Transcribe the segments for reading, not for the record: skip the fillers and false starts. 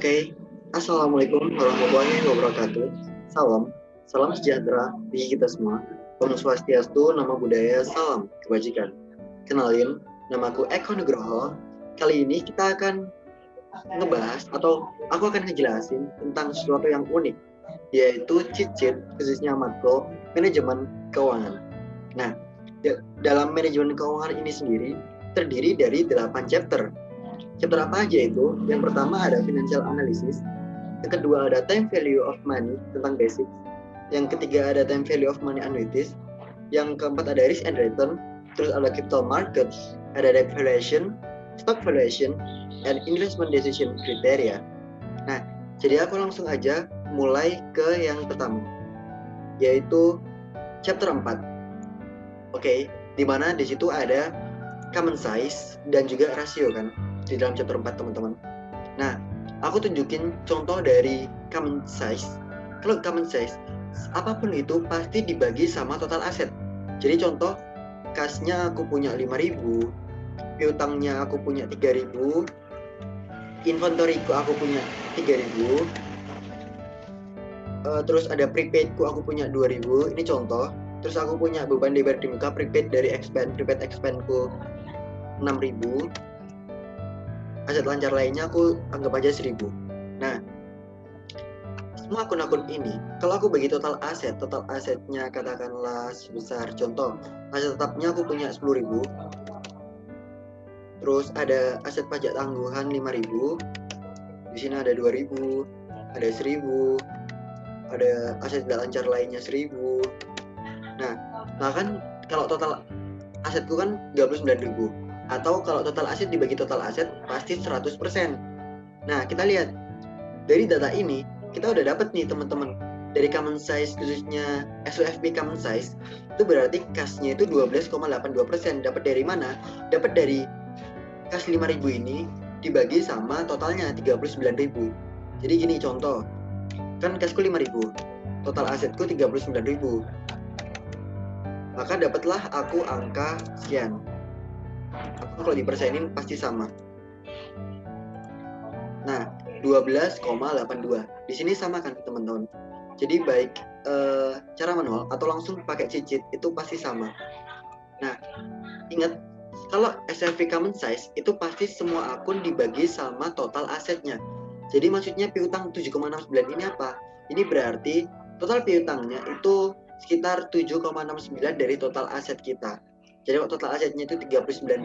Oke, Assalamualaikum warahmatullahi wabarakatuh. Salam sejahtera bagi kita semua. Om Swastiastu, Namo Buddhaya, salam kebajikan. Kenalin, namaku Eko Nugroho. Kali ini kita akan ngebahas atau aku akan ngejelasin tentang sesuatu yang unik, yaitu cheat sheet khususnya makro manajemen keuangan. Nah, dalam manajemen keuangan ini sendiri terdiri dari 8 chapter. Chapter apa aja itu? Yang pertama ada financial analysis, yang kedua ada time value of money tentang basic, yang ketiga ada time value of money annuities, yang keempat ada risk and return, terus ada capital markets, ada debt valuation, stock valuation, and investment decision criteria. Nah, jadi aku langsung aja mulai ke yang pertama, yaitu chapter 4. Oke, dimana di situ ada common size dan juga rasio kan di dalam chapter 4 teman-teman. Nah, aku tunjukin contoh dari common size. Kalau common size, apapun itu pasti dibagi sama total aset. Jadi contoh, kasnya aku punya 5.000, piutangnya aku punya 3.000, inventoryku aku punya 3.000, terus ada prepaidku aku punya 2.000, ini contoh. Terus aku punya beban DBR di muka prepaid dari prepaid expense-ku 6.000. Aset lancar lainnya aku anggap aja 1.000. Nah, semua akun-akun ini, kalau aku bagi total asetnya katakanlah sebesar contoh, aset tetapnya aku punya 10.000, terus ada aset pajak tangguhan 5.000, di sini ada 2.000, ada 1.000, ada aset tidak lancar lainnya 1.000. Nah, bahkan kalau total asetku kan 39.000, atau kalau total aset dibagi total aset pasti 100%. Nah, kita lihat dari data ini kita udah dapat nih teman-teman, dari common size khususnya SOFP common size itu berarti kasnya itu 12,82%. Dapat dari mana? Dapat dari kas 5.000 ini dibagi sama totalnya 39.000. Jadi gini contoh, kan kasku 5.000, total asetku 39.000, maka dapatlah aku angka sekian. Aku kalau dipersenin pasti sama. Nah, 12,82. Di sini sama kan teman-teman. Jadi baik cara manual atau langsung pakai cheat sheet itu pasti sama. Nah, ingat kalau SFV common size itu pasti semua akun dibagi sama total asetnya. Jadi maksudnya piutang 7,69 ini apa? Ini berarti total piutangnya itu sekitar 7,69 dari total aset kita. Jadi kalau total asetnya itu 39.000,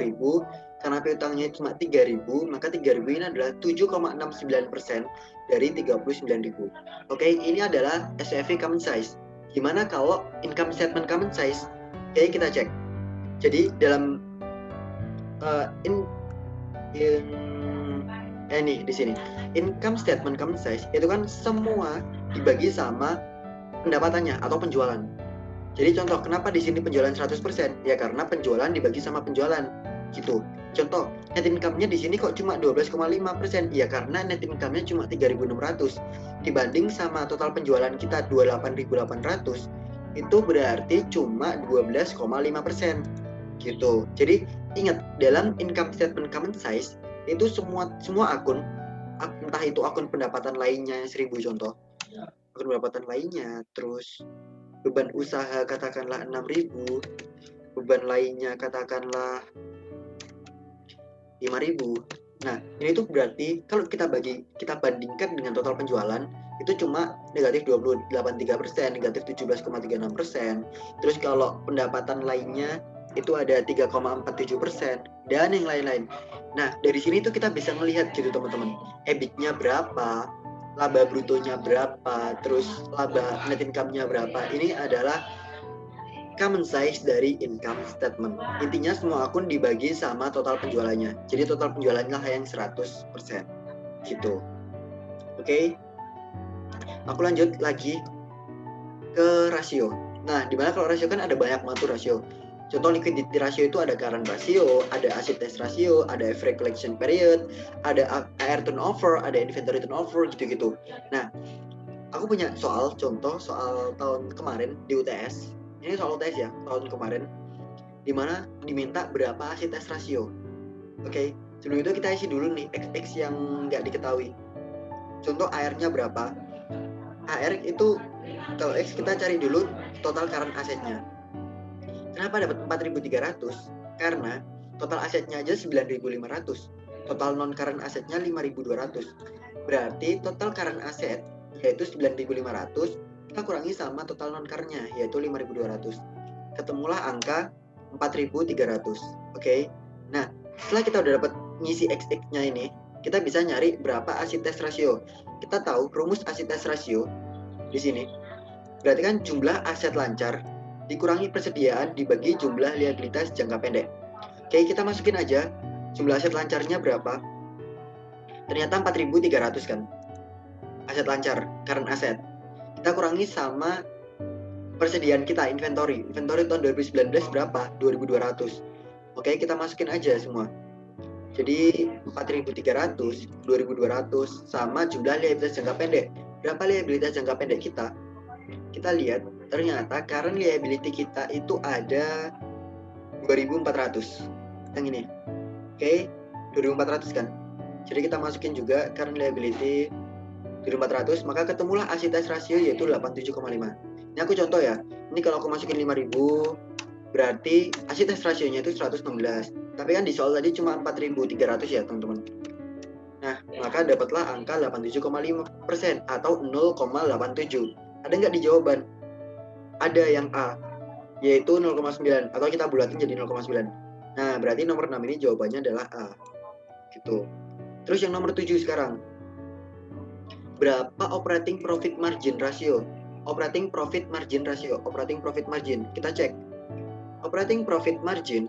karena piutangnya cuma 3.000, maka 3.000 ini adalah 7,69% dari 39.000. Oke, ini adalah SFV common size. Gimana kalau income statement common size? Oke, kita cek. Jadi dalam ini di sini income statement common size itu kan semua dibagi sama pendapatannya atau penjualan. Jadi contoh, kenapa di sini penjualan 100%? Ya karena penjualan dibagi sama penjualan gitu. Contoh, net income-nya di sini kok cuma 12,5%? Ya karena net income-nya cuma 3.600 dibanding sama total penjualan kita 28.800, itu berarti cuma 12,5% gitu. Jadi ingat, dalam income statement common size itu semua akun, entah itu akun pendapatan lainnya 1.000 contoh, akun pendapatan lainnya, terus beban usaha katakanlah 6.000, beban lainnya katakanlah 5.000. Nah, ini tuh berarti kalau kita bandingkan dengan total penjualan itu cuma negatif 20,83%, negatif 17,36%. Terus kalau pendapatan lainnya itu ada 3,47% dan yang lain-lain. Nah, dari sini tuh kita bisa melihat gitu teman-teman, EBIT-nya berapa, laba brutonya berapa, terus laba net income-nya berapa. Ini adalah common size dari income statement. Intinya semua akun dibagi sama total penjualannya. Jadi total penjualannya lah yang 100% gitu. Oke. Aku lanjut lagi ke rasio. Nah, dimana kalau rasio kan ada banyak banget rasio. Contoh liquidity ratio itu ada current ratio, ada asset test ratio, ada average collection period, ada AR turnover, ada inventory turnover gitu-gitu. Nah, aku punya contoh soal tahun kemarin di UTS. Ini soal UTS ya, tahun kemarin, dimana diminta berapa asset test ratio. Oke, sebelum itu kita isi dulu nih X yang nggak diketahui. Contoh AR-nya berapa? AR itu kalau X kita cari dulu total current asetnya. Kenapa dapat 4.300? Karena total asetnya aja 9.500. Total non current asetnya 5.200. Berarti total current aset yaitu 9.500 kita kurangi sama total non current-nya yaitu 5.200. Ketemulah angka 4.300. Oke. Nah, setelah kita udah dapat ngisi X-nya ini, kita bisa nyari berapa acid-test ratio. Kita tahu rumus acid-test ratio di sini. Berarti kan jumlah aset lancar dikurangi persediaan dibagi jumlah liabilitas jangka pendek. Oke, kita masukin aja jumlah aset lancarnya berapa. Ternyata 4.300 kan. Aset lancar, current asset. Kita kurangi sama persediaan kita, inventory. Inventory tahun 2019 berapa? 2.200. Oke, kita masukin aja semua. Jadi 4.300, 2.200 sama jumlah liabilitas jangka pendek. Berapa liabilitas jangka pendek kita? Kita lihat ternyata current liability kita itu ada 2.400. Yang ini. Oke, 2.400 kan. Jadi kita masukin juga current liability 2.400, maka ketemulah acid-test ratio yaitu 87,5. Ini aku contoh ya. Ini kalau aku masukin 5.000, berarti acid-test rasionya itu 116. Tapi kan di soal tadi cuma 4.300 ya, teman-teman. Nah, maka dapatlah angka 87,5% atau 0,87. Ada nggak di jawaban? Ada yang A, yaitu 0,9. Atau kita bulatin jadi 0,9. Nah, berarti nomor 6 ini jawabannya adalah A. Gitu. Terus yang nomor 7 sekarang. Berapa operating profit margin ratio? Operating profit margin ratio. Operating profit margin. Kita cek. Operating profit margin.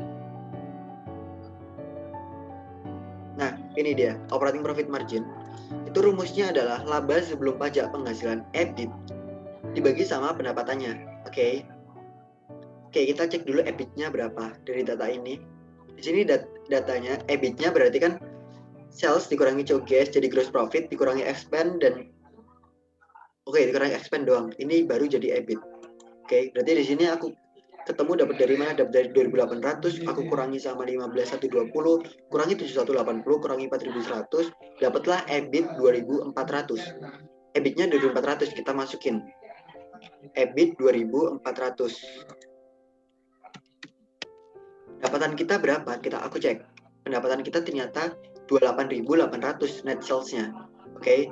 Nah, ini dia. Operating profit margin. Itu rumusnya adalah laba sebelum pajak penghasilan EBIT dibagi sama pendapatannya. Oke. Oke, kita cek dulu EBIT-nya berapa dari data ini. Di sini datanya EBIT-nya berarti kan sales dikurangi COGS jadi gross profit dikurangi expand dan dikurangi expand doang. Ini baru jadi EBIT. Oke, berarti di sini aku ketemu dapat dari mana? Dapat dari 2.800, aku kurangi sama 15.120, kurangi 7.180, kurangi 4.100, dapatlah EBIT 2.400. EBIT-nya 2.400 kita masukin. EBIT 2.400. Pendapatan kita berapa? Aku cek. Pendapatan kita ternyata 28.800 net sales-nya. Oke,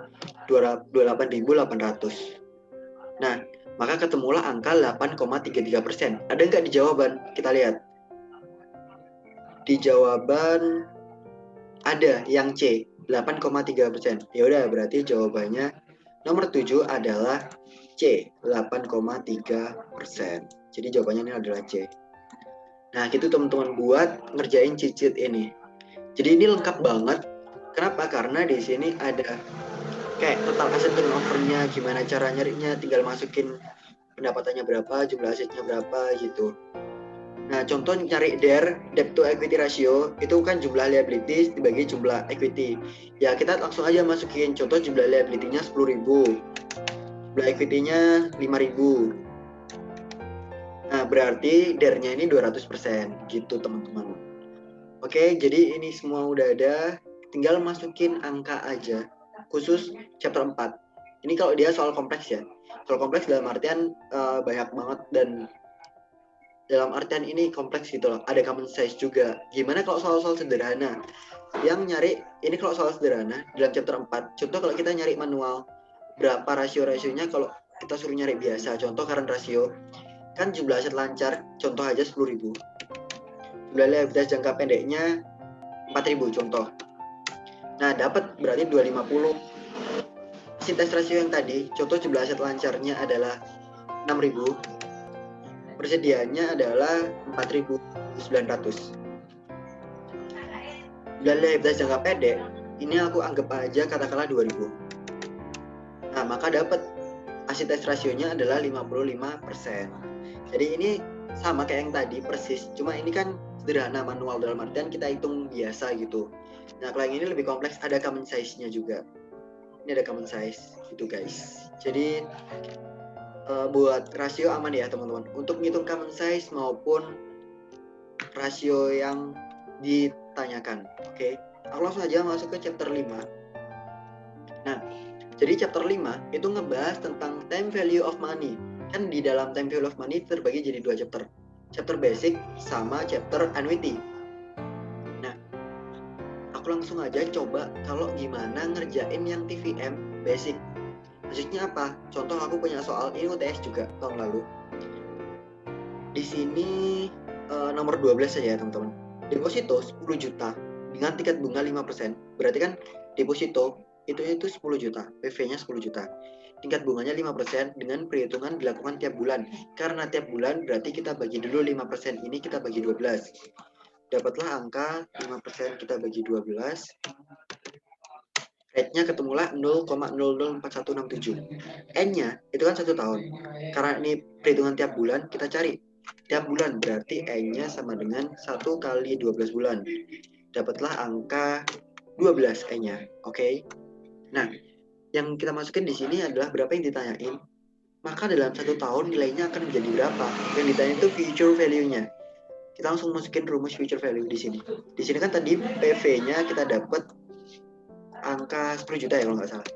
28.800. Nah, maka ketemulah angka 8,33%. Ada nggak di jawaban? Kita lihat. Di jawaban ada yang C, 8,3%. Ya udah, berarti jawabannya nomor 7 adalah C, 8,3%. Jadi jawabannya ini adalah C. Nah, gitu teman-teman buat ngerjain cheat sheet ini. Jadi ini lengkap banget. Kenapa? Karena di sini ada kayak total aset turnover-nya, gimana cara nyarinya, tinggal masukin pendapatannya berapa, jumlah asetnya berapa gitu. Nah, contoh cari DER, debt to equity ratio, itu kan jumlah liabilities dibagi jumlah equity. Ya, kita langsung aja masukin contoh jumlah liability-nya 10.000. Jumlah equity-nya 5.000. Nah, berarti DER-nya ini 200% gitu, teman-teman. Oke, jadi ini semua udah ada, tinggal masukin angka aja, khusus chapter 4. Ini kalau dia soal kompleks ya. Soal kompleks dalam artian banyak banget dan dalam artian ini kompleks gitu loh. Ada common size juga. Gimana kalau soal-soal sederhana? Yang nyari, ini kalau soal sederhana, dalam chapter 4, contoh kalau kita nyari manual, berapa rasio-rasionya kalau kita suruh nyari biasa. Contoh current ratio, kan jumlah aset lancar, contoh aja 10.000. Jumlah liabilitas jangka pendeknya 4.000 contoh. Nah, dapat berarti 250. Acid-test ratio yang tadi, contoh jumlah aset lancarnya adalah 6.000. Persediaannya adalah 4.900. Jumlah liabilitas jangka pendek, ini aku anggap aja katakanlah 2.000. Nah, maka dapat acid-test rasionya adalah 55%. Jadi ini sama kayak yang tadi persis, cuma ini kan sederhana manual dalam artian kita hitung biasa gitu. Nah, kalau yang ini lebih kompleks, ada common size-nya juga. Ini ada common size gitu guys. Jadi buat rasio aman ya teman-teman. Untuk ngitung common size maupun rasio yang ditanyakan. Oke, aku langsung aja masuk ke chapter 5. Nah, Jadi chapter 5 itu ngebahas tentang time value of money. Kan di dalam time value of money terbagi jadi 2 chapter. Chapter basic sama chapter annuity. Nah, aku langsung aja coba kalau gimana ngerjain yang TVM basic. Maksudnya apa? Contoh aku punya soal ini UTS juga tahun lalu. Di sini nomor 12 saja ya teman-teman. Deposito 10 juta dengan tingkat bunga 5%. Berarti kan deposito itu 10 juta, PV-nya 10 juta. Tingkat bunganya 5% dengan perhitungan dilakukan tiap bulan. Karena tiap bulan berarti kita bagi dulu 5% ini kita bagi 12. Dapatlah angka 5% kita bagi 12. Rate-nya ketemulah 0,004167. N-nya itu kan 1 tahun. Karena ini perhitungan tiap bulan, kita cari tiap bulan berarti N-nya sama dengan 1 kali 12 bulan. Dapatlah angka 12 N-nya. Oke. Nah, yang kita masukin di sini adalah berapa yang ditanyain. Maka dalam 1 tahun nilainya akan menjadi berapa. Yang ditanya itu future value-nya. Kita langsung masukin rumus future value di sini. Di sini kan tadi PV-nya kita dapat angka 10 juta ya kalau nggak salah.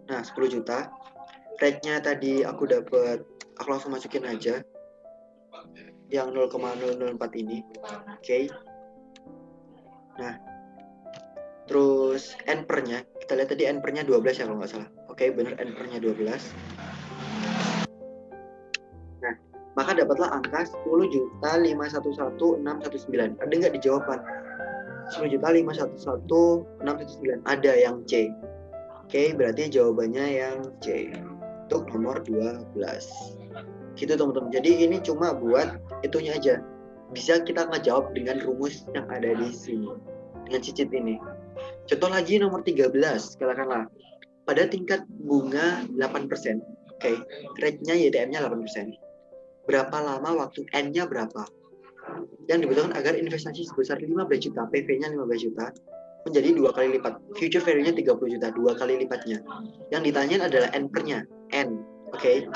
Nah, 10 juta. Rate-nya tadi aku langsung masukin aja. Yang 0,004 ini. Oke. Nah, terus N per-nya, kita lihat tadi N per-nya 12 ya kalau nggak salah. Oke, bener N per-nya 12. Nah, maka dapatlah angka 10.511.619. Ada nggak di jawaban? 10.511.619. Ada yang C. Oke, berarti jawabannya yang C. Untuk nomor 12. Gitu teman-teman. Jadi ini cuma buat itunya aja. Bisa kita ngejawab dengan rumus yang ada di sini. Dengan cicit ini. Contoh lagi nomor 13, katakanlah. Pada tingkat bunga 8%. Oke, rate-nya YTM-nya 8%. Berapa lama waktu N-nya berapa? Yang dibutuhkan agar investasi sebesar 15 juta, PV-nya 15 juta, menjadi 2 kali lipat. Future value-nya 30 juta, 2 kali lipatnya. Yang ditanyain adalah N per-nya. N, oke?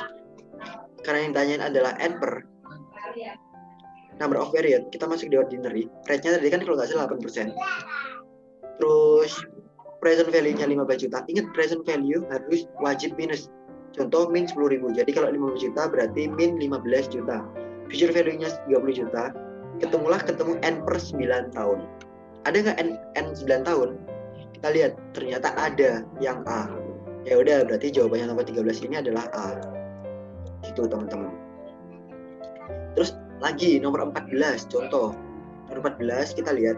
Karena yang ditanyain adalah N per number of period, kita masuk di ordinary. Rate-nya tadi kan kalau nggak salah 8%. Terus present value-nya 15 juta. Ingat present value harus wajib minus. Contoh min 10.000. Jadi kalau 15 juta berarti min 15 juta. Future value-nya 30 juta. Ketemu N per 9 tahun. Ada nggak N 9 tahun? Kita lihat, ternyata ada yang A. Ya udah, berarti jawabannya nomor 13 ini adalah A. Gitu teman-teman. Terus lagi nomor 14, contoh. Nomor 14 kita lihat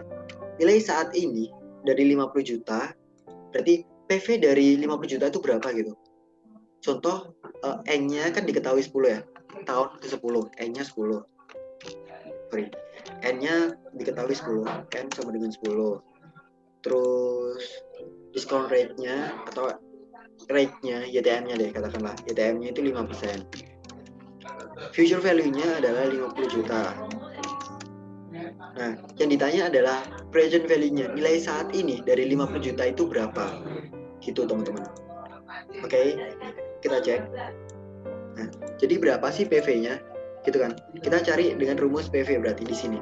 nilai saat ini dari 50 juta, berarti PV dari 50 juta itu berapa gitu. Contoh N-nya kan diketahui 10 ya. Tahun ke-10, N-nya 10. Sorry. N-nya diketahui 10, N sama dengan 10. Terus discount rate-nya atau rate-nya, YTM-nya deh katakanlah. YTM-nya itu 5%. Future value-nya adalah 50 juta. Nah, yang ditanya adalah present value-nya. Nilai saat ini dari 50 juta itu berapa? Gitu teman-teman. Oke, kita cek. Nah, jadi berapa sih PV-nya? Gitu kan. Kita cari dengan rumus PV berarti di sini.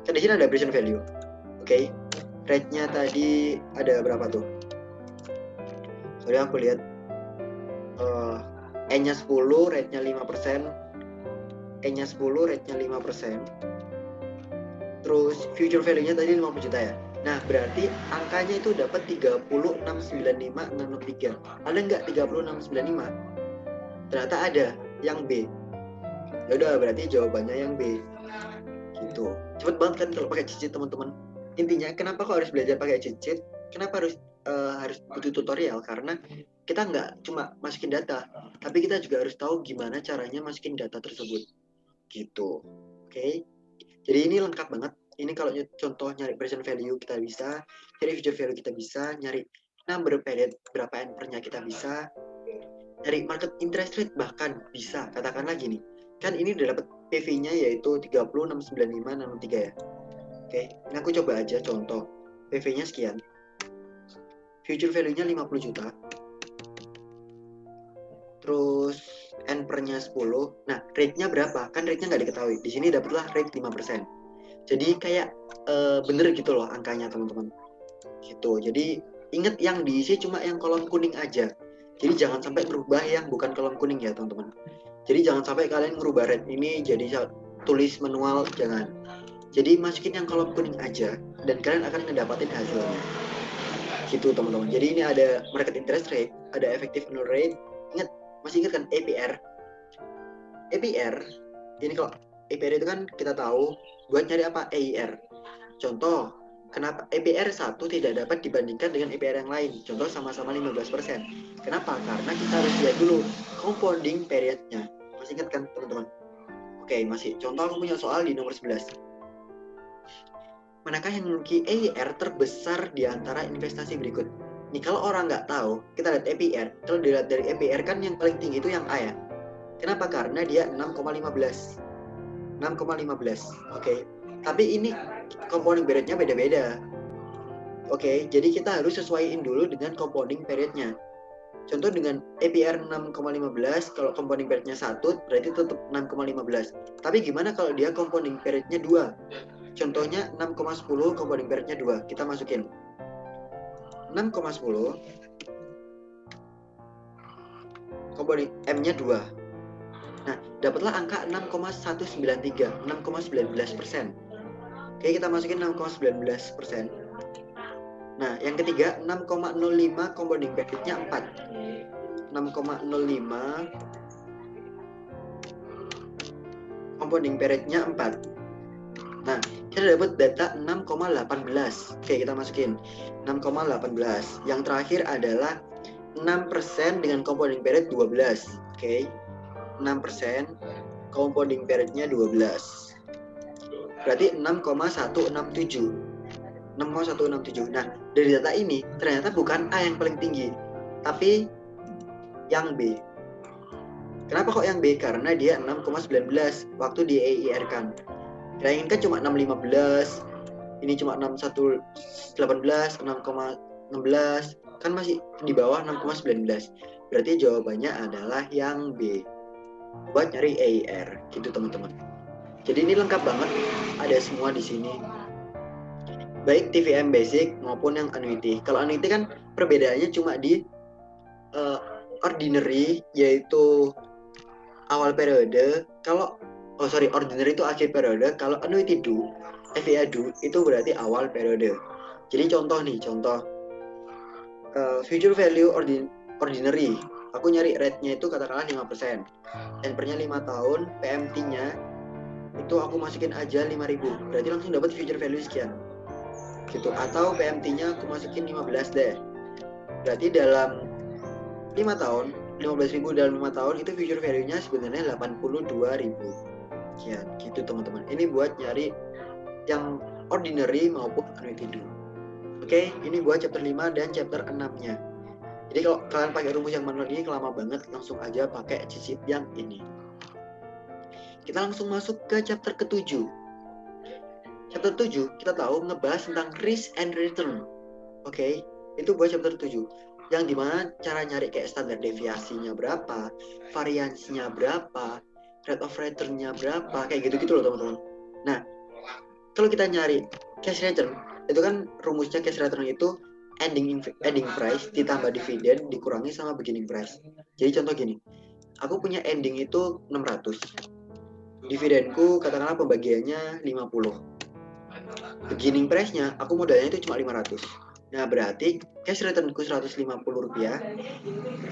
Kan di sini ada present value. Oke. Rate-nya tadi ada berapa tuh? Sorry aku lihat. N-nya 10, rate-nya 5%. N-nya 10, rate-nya 5%. Terus future value-nya tadi 50 juta ya. Nah, berarti angkanya itu dapat 369563. Ada nggak 3695? Ternyata ada yang B. Ya udah, berarti jawabannya yang B. Gitu. Cepet banget kan kalau pakai cheat sheet, teman-teman. Intinya kenapa kok harus belajar pakai cheat sheet? Kenapa harus butuh tutorial? Karena kita nggak cuma masukin data, tapi kita juga harus tahu gimana caranya masukin data tersebut. Gitu. Oke. Jadi ini lengkap banget. Ini kalau contoh nyari present value kita bisa, nyari future value kita bisa, nyari number period berapa N per-nya kita bisa, nyari market interest rate bahkan bisa. Katakanlah gini, kan ini udah dapat PV-nya yaitu 369563 ya. Oke, ini aku coba aja contoh. PV-nya sekian. Future value-nya 50 juta. Terus N per-nya 10. Nah, rate-nya berapa? Kan rate-nya nggak diketahui. Di sini dapatlah rate 5%. Jadi kayak bener gitu loh angkanya teman-teman. Gitu. Jadi ingat yang diisi cuma yang kolom kuning aja. Jadi jangan sampai merubah yang bukan kolom kuning ya teman-teman. Jadi jangan sampai kalian merubah red ini jadi tulis manual, jangan. Jadi masukin yang kolom kuning aja dan kalian akan mendapatkan hasilnya. Gitu teman-teman. Jadi ini ada market interest rate, ada effective annual rate. Ingat, masih ingat kan APR? APR ini kalau APR itu kan kita tahu buat nyari apa? AIR. Contoh, kenapa APR 1 tidak dapat dibandingkan dengan APR yang lain? Contoh sama-sama 15%. Kenapa? Karena kita harus lihat dulu compounding periodnya. Masih ingat kan teman-teman? Oke, masih. Contoh aku punya soal di nomor 11. Manakah yang memiliki AIR terbesar di antara investasi berikut? Nih kalau orang nggak tahu, kita lihat APR. Kalau dilihat dari APR kan yang paling tinggi itu yang A ya. Kenapa? Karena dia 6,15. 6,15. Oke. Tapi ini compounding periodnya beda-beda. Oke, jadi kita harus sesuaiin dulu dengan compounding periodnya. Contoh dengan APR 6,15, kalau compounding periodnya 1, berarti tetap 6,15. Tapi gimana kalau dia compounding periodnya 2? Contohnya 6,10, compounding periodnya 2. Kita masukin 6,10, compounding M-nya 2. Nah, dapatlah angka 6,193, 6,19%. Oke, kita masukin 6,19%. Nah, yang ketiga 6,05, compounding periodnya 4. 6,05, compounding periodnya 4. Nah, kita dapat data 6,18. Oke, kita masukin 6,18. Yang terakhir adalah 6% dengan compounding period 12. Oke, 6%, compounding periodnya 12. Berarti 6,167. 6,167. Nah, dari data ini ternyata bukan A yang paling tinggi, tapi yang B. Kenapa kok yang B? Karena dia 6,19 waktu di AIR kan. Kita inginkan cuma 6,15, ini cuma 6,118, 6,16, kan masih di bawah 6,19. Berarti jawabannya adalah yang B. Buat nyari AIR, gitu teman-teman. Jadi ini lengkap banget, ada semua di sini. Baik TVM basic maupun yang annuity. Kalau annuity kan perbedaannya cuma di ordinary, yaitu awal periode. Kalau ordinary itu akhir periode. Kalau annuity do, FIA do itu berarti awal periode. Jadi contoh future value ordinary. Aku nyari rate-nya itu katakanlah 5%. Tenpernya 5 tahun, PMT-nya itu aku masukin aja 5.000. Berarti langsung dapat future value sekian. Gitu. Atau PMT-nya aku masukin 15 deh. Berarti dalam 5 tahun, 15.000 dalam 5 tahun itu future value-nya sebenarnya 82.000. Sekian, gitu teman-teman. Ini buat nyari yang ordinary maupun annuity do. Oke, ini buat chapter 5 dan chapter 6-nya. Jadi kalau kalian pakai rumus yang manual ini lama banget, langsung aja pakai cheat yang ini. Kita langsung masuk ke chapter ke-7. Chapter 7 kita tahu ngebahas tentang risk and return. Oke, itu buat chapter 7. Yang dimana cara nyari kayak standar deviasinya berapa, variansinya berapa, rate of return-nya berapa, kayak gitu-gitu loh teman-teman. Nah, kalau kita nyari cash return, itu kan rumusnya cash return itu ending price ditambah dividen dikurangi sama beginning price. Jadi contoh gini, aku punya ending itu 600. Dividenku katakanlah pembagiannya 50. Beginning price-nya aku modalnya itu cuma 500. Nah, berarti cash return-ku 150 rupiah.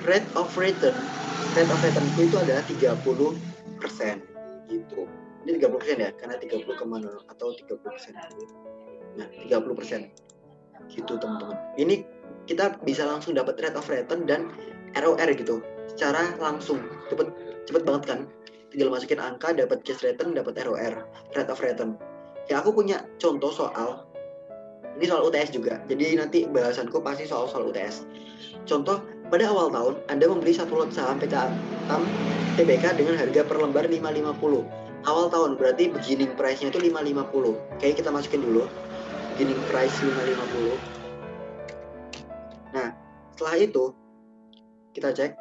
Rate of return-ku itu adalah 30%. Gitu. Ini 30% ya, karena 30,0 atau 30%. Nah, 30%. Gitu, teman-teman. Ini kita bisa langsung dapat rate of return dan ROR gitu. Secara langsung. Cepet banget kan? Tinggal masukin angka, dapat cash return, dapat ROR, rate of return. Ya, aku punya contoh soal. Ini soal UTS juga. Jadi nanti bahasanku pasti soal UTS. Contoh, pada awal tahun Anda membeli satu lot saham PT Antam Tbk dengan harga per lembar 550. Awal tahun berarti beginning price-nya itu 550. Oke, kita masukin dulu. Beginning price 550. Nah, setelah itu kita cek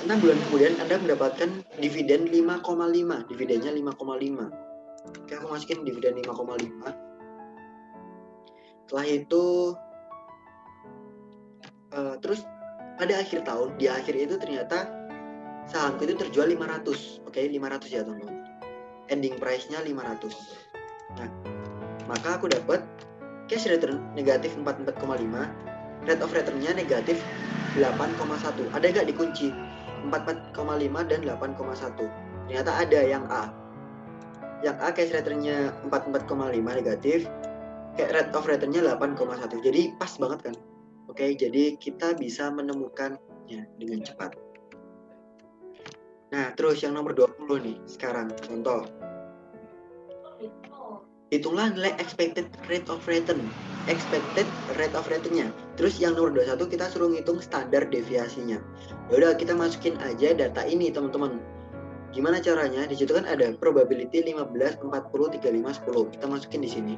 6 bulan kemudian Anda mendapatkan dividen 5,5. Dividennya 5,5. Oke, aku masukin dividen 5,5. Setelah itu terus pada akhir tahun, di akhir itu ternyata sahamku itu terjual 500. Oke, 500 ya teman-teman. Ending price-nya 500. Nah, maka aku dapat cash return negatif 44,5, rate of return-nya negatif 8,1. Ada nggak dikunci? 44,5 dan 8,1. Ternyata ada yang A. Yang A cash return-nya 44,5 negatif, rate of return-nya 8,1. Jadi pas banget kan? Oke, jadi kita bisa menemukannya dengan cepat. Nah, terus yang nomor 20 nih, sekarang contoh. Hitunglah nilai expected rate of return. Expected rate of return-nya. Terus yang nomor 21 kita suruh ngitung standar deviasinya. Yaudah, kita masukin aja data ini, teman-teman. Gimana caranya? Di situ kan ada probability 15, 40, 35, 10. Kita masukin di sini.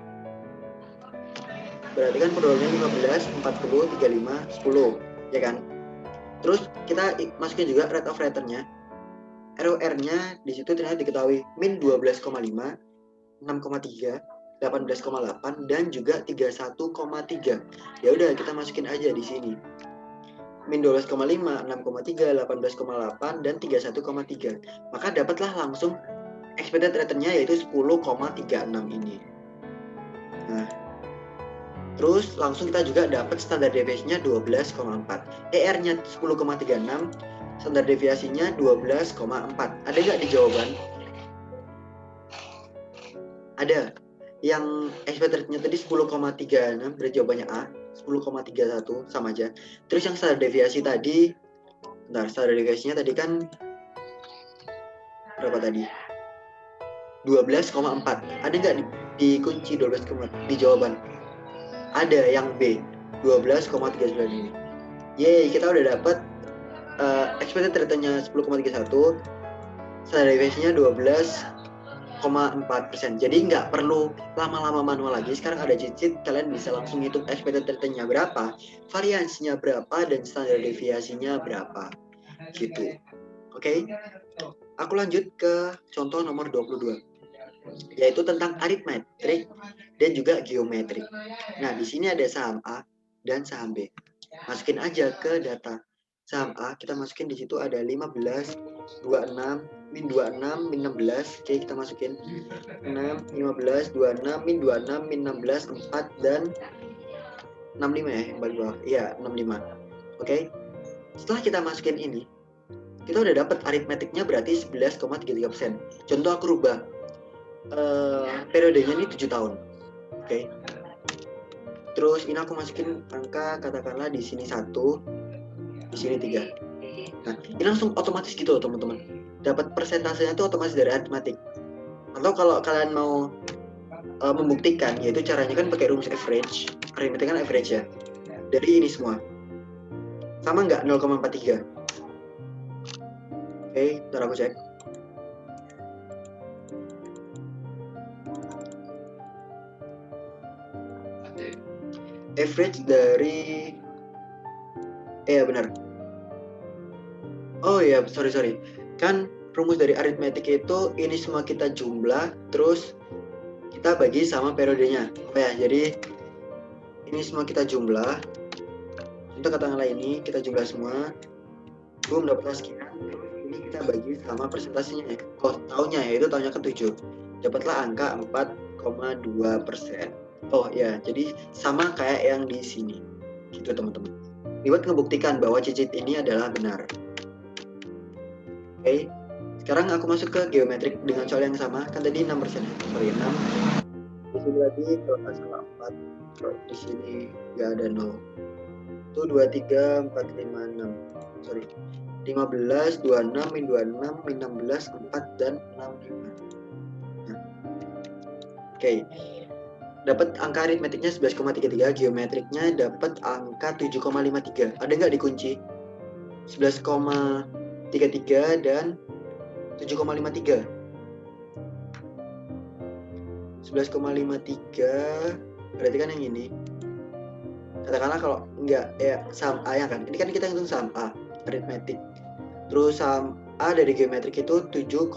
Berarti kan probability 15, 40, 35, 10, ya kan? Terus kita masukin juga rate of return-nya. ROR-nya di situ ternyata diketahui min 12,5, 6,3, 18,8 dan juga 31,3. Ya udah kita masukin aja di sini. Min 12,5, 6,3, 18,8 dan 31,3. Maka dapatlah langsung expected return-nya yaitu 10,36 ini. Nah, terus langsung kita juga dapat standar deviasinya 12,4. ER-nya 10,36, standar deviasinya 12,4. Ada nggak di jawaban? Ada. Yang expected-nya tadi 10,36, berarti jawabannya A. 10,31 sama aja. Terus yang standar deviasi tadi, bentar, standar deviasinya tadi kan berapa tadi? 12,4. Ada nggak dikunci 12,4 di jawaban? Ada yang B, 12,39 ini. Yeay, kita udah dapat expected return-nya 10,31, standar deviasinya 12,4%. Jadi nggak perlu lama-lama manual lagi. Sekarang ada cheat sheet, kalian bisa langsung hitung expected return-nya berapa, variansinya berapa, dan standar deviasinya berapa. Gitu. Oke. Aku lanjut ke contoh nomor 22. Yaitu tentang aritmetik dan juga geometrik. Nah, di sini ada saham A dan saham B. Masukin aja ke data. Saham A kita masukin di situ ada 15, 26, min 26, min 16. Oke, kita masukin 6, 15, 26, min 26, min 16, 4 dan 65 ya, yang paling bawah. Iya, 65. Oke. Setelah kita masukin ini, kita udah dapat aritmetiknya berarti 11,33%. Contoh aku rubah periodenya ini 7 tahun. Oke. Terus ini aku masukin angka, katakanlah di sini 1, di sini 3. Nah, ini langsung otomatis gitu loh teman-teman. Dapat persentasenya itu otomatis dari aritmetik. Atau kalau kalian mau membuktikan, yaitu caranya kan pakai rumus average. Aritmetik kan average ya. Dari ini semua. Sama nggak 0,43? Oke, ntar aku cek. Average dari ya benar. Oh ya, sorry. Kan rumus dari aritmetik itu ini semua kita jumlah, terus kita bagi sama periodenya. Oh ya, jadi ini semua kita jumlah. Untuk katakanlah ini kita jumlah semua, boom dapat sekian. Ini kita bagi sama persentasenya. Oh, tahunnya yaitu tahunnya ke-7. Dapatlah angka 4,2%. Oh ya, jadi sama kayak yang di sini. Gitu teman-teman. Buat ngebuktikan bahwa cicit ini adalah benar. Oke. Sekarang aku masuk ke geometrik dengan soal yang sama. Kan tadi 6%. Sorry, 6. Di sini lagi kalau nggak salah 4. Di sini nggak ada 0. Itu 23, 4, 5, 6. Sorry. 15, 26, min 26, min 16, 4, dan 65. Nah. Oke. Dapat angka aritmetiknya 11,33, geometriknya dapat angka 7,53. Ada nggak dikunci? 11,33 dan 7,53. 11,53 berarti kan yang ini. Katakanlah kalau nggak ya saham A ya kan. Ini kan kita hitung saham A, aritmetik. Terus saham A dari geometrik itu 7,33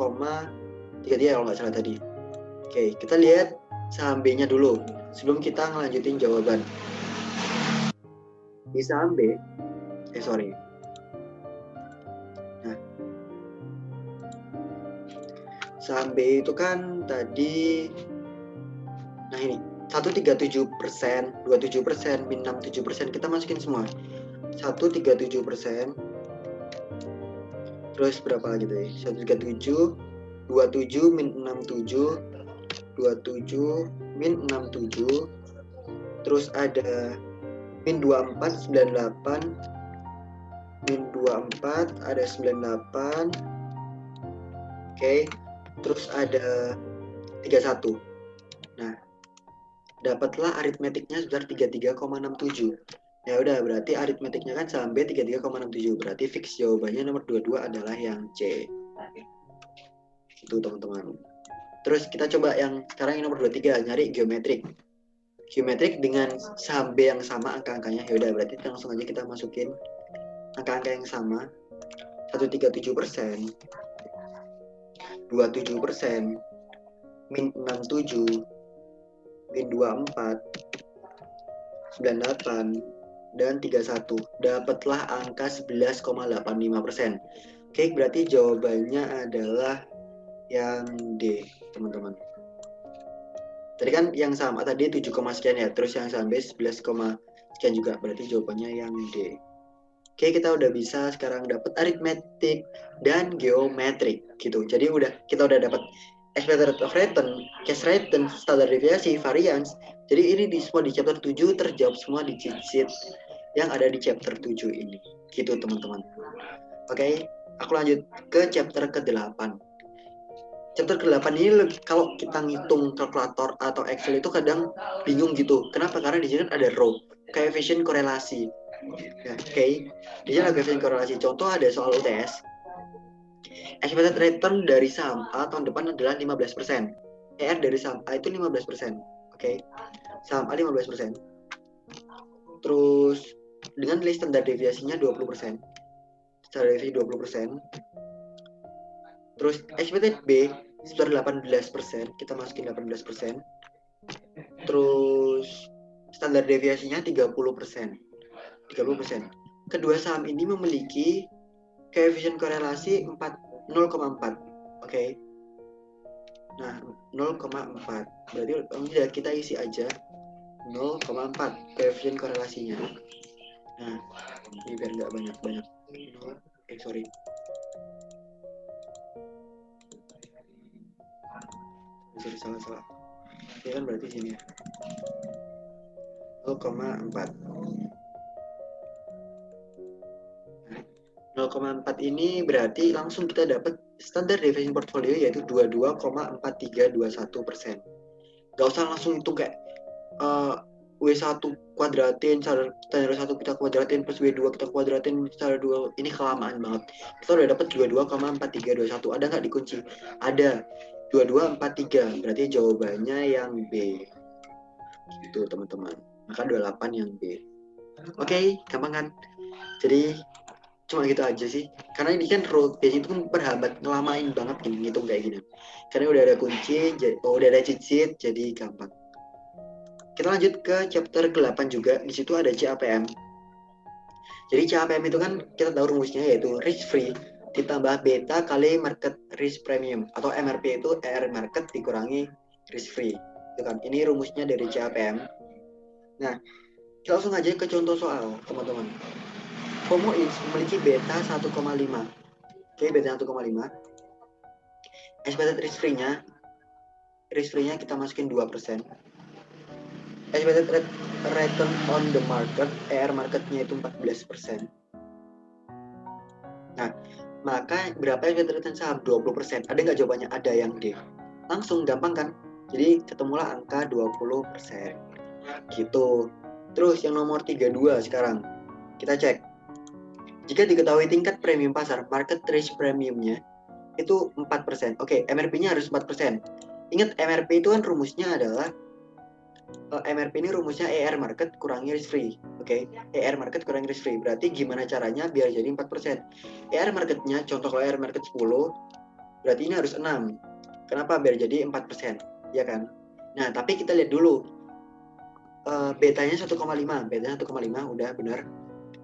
kalau nggak salah tadi. Oke, kita lihat saham B-nya dulu sebelum kita ngelanjutin jawaban. Di saham B, Saham B itu kan tadi, nah ini 137%, 27%, min 67%, kita masukin semua. 137%, terus berapa lagi tuh ya? 137, 27 min 67, 27 min 67, terus ada min 24, 98, min 24 ada 98, oke, terus ada 31. Nah, dapatlah aritmetiknya sebesar 33,67. Ya udah, berarti aritmetiknya kan saham B 33,67. Berarti fix jawabannya nomor 22 adalah yang C. Itu teman-teman. Terus kita coba yang sekarang yang nomor 23, nyari geometrik. Geometrik dengan saham B yang sama angka-angkanya. Ya udah, berarti langsung aja kita masukin angka-angka yang sama. 137%, 27%, min 67, min 24, 98, dan 31. Dapatlah angka 11,85%. Oke, berarti jawabannya adalah yang D, teman-teman. Tadi kan yang sama tadi 7, sekian ya, terus yang saham B 11, sekian juga, berarti jawabannya yang D. Oke, kita udah bisa sekarang dapat aritmetik dan geometrik gitu. Jadi kita udah dapat expected rate of return, cash return, standar deviasi, variance. Jadi ini semua di chapter 7 terjawab semua di cheat sheet yang ada di chapter 7 ini. Gitu teman-teman. Oke, aku lanjut ke chapter ke-8. Chapter ke-8 ini kalau kita ngitung kalkulator atau Excel itu kadang bingung gitu. Kenapa? Karena di sini ada row, coefficient korelasi. Ya, oke, di sini ada coefficient korelasi. Contoh ada soal UTS. Expected return dari saham A tahun depan adalah 15%. ER dari saham A itu 15%. Oke. Saham A 15%. Terus dengan nilai standar deviasinya 20%. Standar deviasi 20%. Terus expected B sebesar 18%, kita masukin 18%. Terus standar deviasinya 30%. 30%. Kedua saham ini memiliki coefficient korelasi 0,4. Oke. Nah, 0,4. Berarti kita isi aja 0,4 coefficient korelasinya. Nah, ini biar nggak banyak-banyak. Sorry. Salah. Ini kan berarti sini ya. 0,4. 0,4 ini berarti langsung kita dapat standar deviation portfolio yaitu 22,4321%. Gak usah langsung hitung kayak W1 kuadratin, standar 1 kita kuadratin plus W2 kita kuadratin standar 2. Ini kelamaan banget. Kita udah dapat 22,4321. Ada nggak dikunci? Ada. 2243. Berarti jawabannya yang B. Gitu teman-teman. Maka 28 yang B. Oke, gampang kan? Jadi cuma gitu aja sih. Karena ini kan road base itu kan berhambat, ngelamain banget gini ngitung kayak gini. Karena udah ada kunci, udah ada cheat sheet, jadi gampang. Kita lanjut ke chapter ke-8 juga. Di situ ada CAPM. Jadi CAPM itu kan kita tahu rumusnya yaitu risk free ditambah beta kali market risk premium, atau MRP itu ER market dikurangi risk free. Itu kan. Ini rumusnya dari CAPM. Nah, kita langsung aja ke contoh soal, teman-teman. FOMO Inc memiliki beta 1,5. Oke, beta 1,5. Expected risk free-nya kita masukin 2%. Expected return on the market, ER marketnya itu 14%. Nah, maka berapa expected return saham? 20%. Ada nggak jawabannya? Ada yang D. Langsung gampang kan? Jadi ketemulah angka 20%. Gitu. Terus yang nomor 32 sekarang. Kita cek. Jika diketahui tingkat premium pasar, market risk premiumnya itu 4%. Oke, MRP-nya harus 4%. Ingat, MRP itu kan rumusnya adalah MRP ini rumusnya ER market kurangi risk free. Oke, ER market kurangi risk free. Berarti gimana caranya biar jadi 4%? ER marketnya, contoh kalau ER market 10, berarti ini harus 6. Kenapa? Biar jadi 4%, ya kan? Nah, tapi kita lihat dulu. Betanya 1,5. Betanya 1,5 udah benar.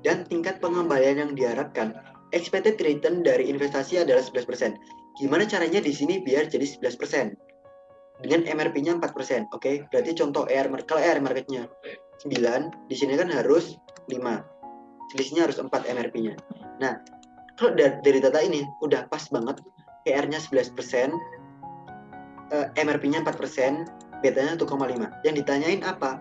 Dan tingkat pengembalian yang diharapkan, expected return dari investasi adalah 11%. Gimana caranya di sini biar jadi 11%? Dengan MRP-nya 4%. Oke, berarti contoh kalau ER marketnya 9, di sini kan harus 5. Selisihnya harus 4 MRP-nya. Nah, kalau dari data ini udah pas banget, ER-nya 11%, MRP-nya 4%, betanya 1,5. Yang ditanyain apa?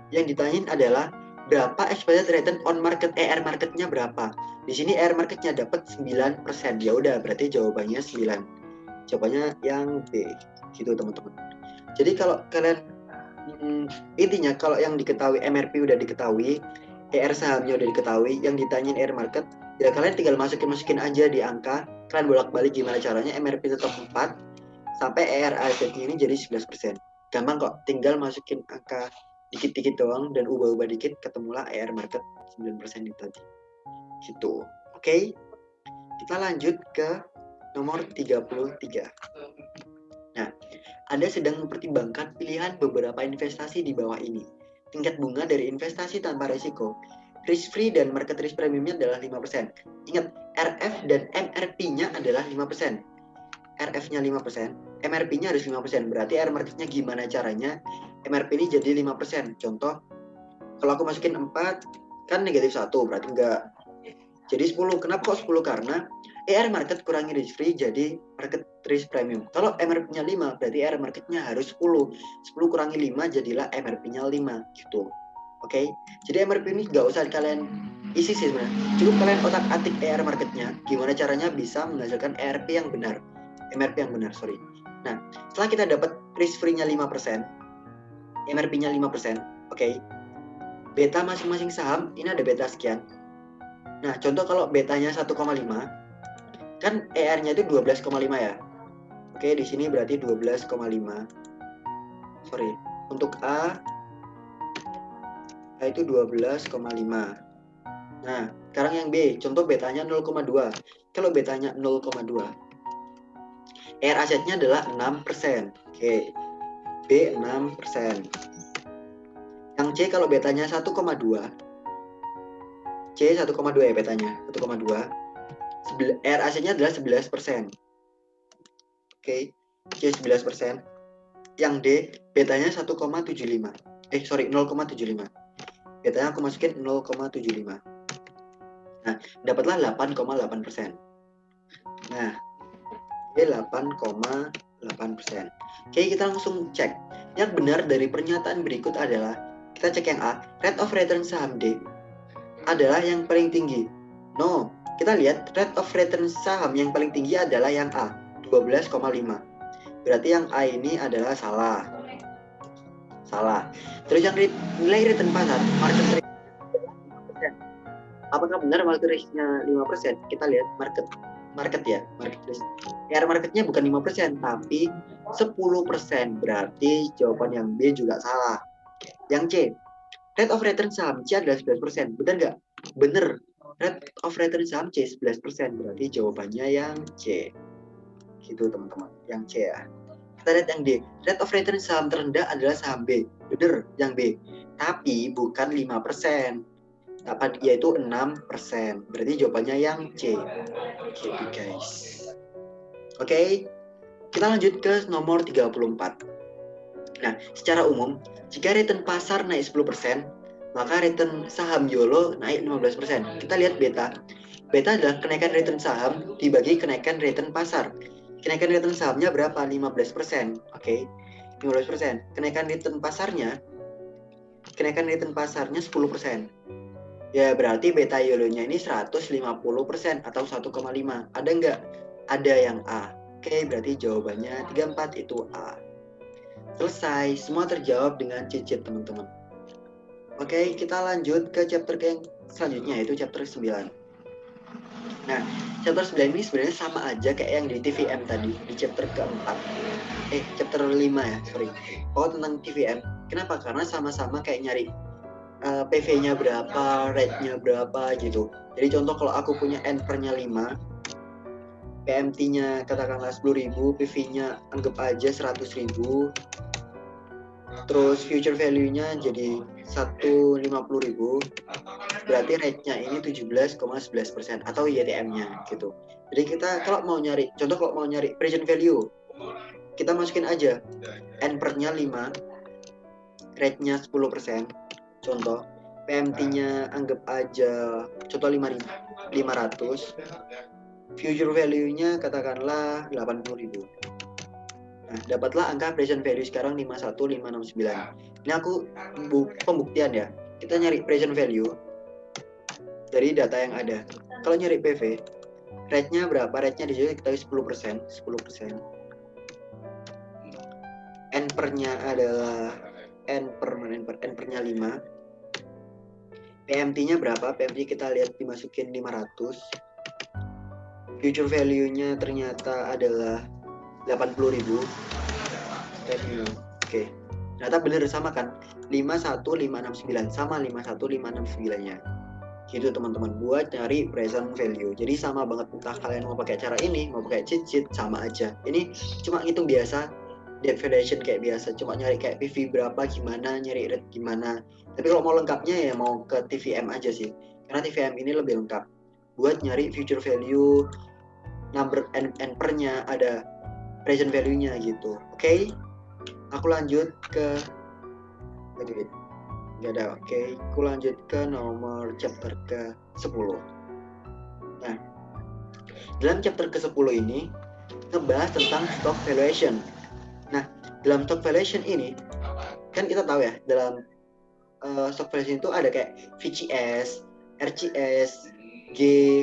Yang ditanyain adalah berapa expected return on market, ER marketnya berapa? Di sini ER marketnya dapat 9%. Ya udah, berarti jawabannya 9. Jawabannya yang B. Gitu teman-teman. Jadi kalau kalian intinya kalau yang diketahui MRP udah diketahui, ER sahamnya udah diketahui, yang ditanyain ER market, ya kalian tinggal masukin aja di angka, kalian bolak-balik gimana caranya MRP tetap 4 sampai ER asetnya ini jadi 11%. Gampang kok, tinggal masukin angka dikit-dikit doang dan ubah-ubah dikit, ketemulah ER market 9% itu tadi. Gitu. Oke. Kita lanjut ke nomor 33. Nah, Anda sedang mempertimbangkan pilihan beberapa investasi di bawah ini. Tingkat bunga dari investasi tanpa risiko, risk free dan market risk premiumnya adalah 5%. Ingat, RF dan MRP-nya adalah 5%. RF-nya 5%, MRP-nya harus 5%. Berarti R marketnya gimana caranya? MRP ini jadi 5%. Contoh, kalau aku masukin 4, kan negatif 1, berarti enggak. Jadi 10. Kenapa kok 10? Karena ER market kurangi risk free jadi market risk premium. Kalau MRP-nya 5, berarti ER marketnya harus 10. 10 kurangi 5 jadilah MRP-nya 5 gitu. Oke. Jadi MRP ini nggak usah kalian isi sih sebenarnya. Cukup kalian otak-atik ER marketnya, gimana caranya bisa menghasilkan ERP yang benar. MRP yang benar, sorry. Nah, setelah kita dapat risk free-nya 5%, MRP-nya 5%, oke. Beta masing-masing saham, ini ada beta sekian. Nah, contoh kalau betanya 1,5, kan ER-nya itu 12,5 ya. Oke, di sini berarti 12,5. Sorry, untuk A itu 12,5. Nah, sekarang yang B, contoh betanya 0,2. Kalau betanya 0,2, ER asetnya adalah 6%. Oke, B 6%. Yang C kalau betanya 1,2, C 1,2 ya betanya, 1,2. ER asetnya adalah 11%. Oke, C 11%. Yang D, betanya 1,75. 0,75. Betanya aku masukin 0,75. Nah, dapatlah 8,8%. Nah, Oke, 8,8%. Oke, kita langsung cek. Yang benar dari pernyataan berikut adalah, kita cek yang A, rate of return saham D adalah yang paling tinggi. No, kita lihat rate of return saham yang paling tinggi adalah yang A, 12,5. Berarti yang A ini adalah salah. Terus yang nilai return pasar, market risk 5%. Apakah benar market risk-nya 5%? Kita lihat market ya, market risk. ER marketnya bukan 5%, tapi 10%. Berarti jawaban yang B juga salah. Yang C, rate of return saham C adalah 11%. Benar nggak? Benar. Rate of return saham C 11%. Berarti jawabannya yang C. Gitu teman-teman. Yang C ya. Kita lihat yang D. Rate of return saham terendah adalah saham B. Benar, yang B. Tapi bukan 5%. Yaitu 6%. Berarti jawabannya yang C. Gitu guys. Oke. Kita lanjut ke nomor 34. Nah, secara umum, jika return pasar naik 10%, maka return saham YOLO naik 15%. Kita lihat beta. Beta adalah kenaikan return saham dibagi kenaikan return pasar. Kenaikan return sahamnya berapa? 15%. Oke. 15%. Kenaikan return pasarnya 10%. Ya, berarti beta YOLO-nya ini 150% atau 1,5. Ada nggak? Ada yang A. Oke, berarti jawabannya 34 itu A. Selesai, semua terjawab dengan cicit teman-teman. Oke, kita lanjut ke chapter yang selanjutnya, yaitu chapter 9. Nah, chapter 9 ini sebenarnya sama aja kayak yang di TVM tadi, di chapter keempat. Chapter 5 ya, sorry. Tentang TVM. Kenapa? Karena sama-sama kayak nyari PV-nya berapa, rate-nya berapa gitu. Jadi contoh kalau aku punya N/nya 5, PMT-nya katakanlah 10.000, PV-nya anggap aja 100.000. Terus future value-nya jadi 150.000. Berarti rate-nya ini 17,11% atau YTM-nya gitu. Jadi kita kalau mau nyari, contoh kalau mau nyari present value, kita masukin aja N per-nya 5, rate-nya 10%. Contoh, PMT-nya anggap aja contoh 500. Future value-nya katakanlah 80.000. Nah, dapatlah angka present value sekarang 51569. Ini aku pembuktian ya. Kita nyari present value dari data yang ada. Kalau nyari PV, rate-nya berapa? Rate-nya di sini kita 10%. N per-nya adalah N per-nya 5. PMT-nya berapa? PMT kita lihat dimasukin 500. Future value-nya ternyata adalah 80.000. Oke. Ternyata bener sama kan? 51569 sama 51569-nya. Gitu teman-teman, buat nyari present value. Jadi sama banget, entah kalian mau pakai cara ini, mau pakai cheat sheet, sama aja. Ini cuma ngitung biasa, definition kayak biasa, cuma nyari kayak PV berapa gimana, nyari rate gimana. Tapi kalau mau lengkapnya ya mau ke TVM aja sih. Karena TVM ini lebih lengkap. Buat nyari future value, number N per-nya, ada present value-nya gitu. Oke? Aku lanjut ke nggak ada. Oke, aku lanjut ke nomor chapter ke 10. Nah, dalam chapter ke 10 ini ngebahas tentang stock valuation. Nah, dalam stock valuation ini kan kita tahu ya, dalam stock valuation itu ada kayak VCS, RCS, G,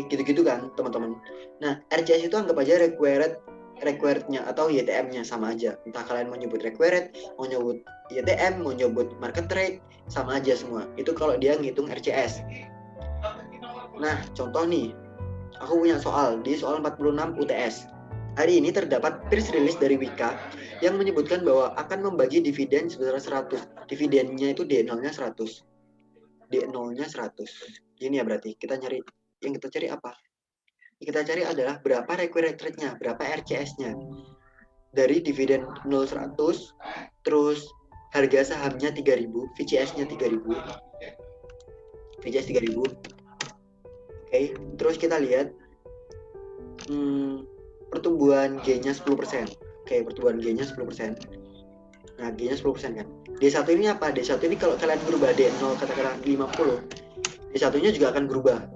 gitu-gitu kan teman-teman. Nah, RCS itu anggap aja required-nya atau YTM-nya sama aja. Entah kalian mau nyebut required, mau nyebut YTM, mau nyebut market rate, sama aja semua. Itu kalau dia ngitung RCS. Nah, contoh nih, aku punya soal di soal 46 UTS. Hari ini terdapat press release dari Wika yang menyebutkan bahwa akan membagi dividen sebesar 100. Dividennya itu D0-nya 100. D0-nya 100. Ini ya berarti kita nyari, yang kita cari apa? Kita cari adalah berapa required rate-nya, berapa RCS-nya. Dari dividen 0-100, terus harga sahamnya 3.000, VCS-nya 3.000. VCS 3.000. Oke, terus kita lihat pertumbuhan G-nya 10%. Oke, pertumbuhan G-nya 10%. Nah, G-nya 10% kan. D1 ini apa? D1 ini kalau kalian berubah D0 katakanlah 50, D1-nya juga akan berubah.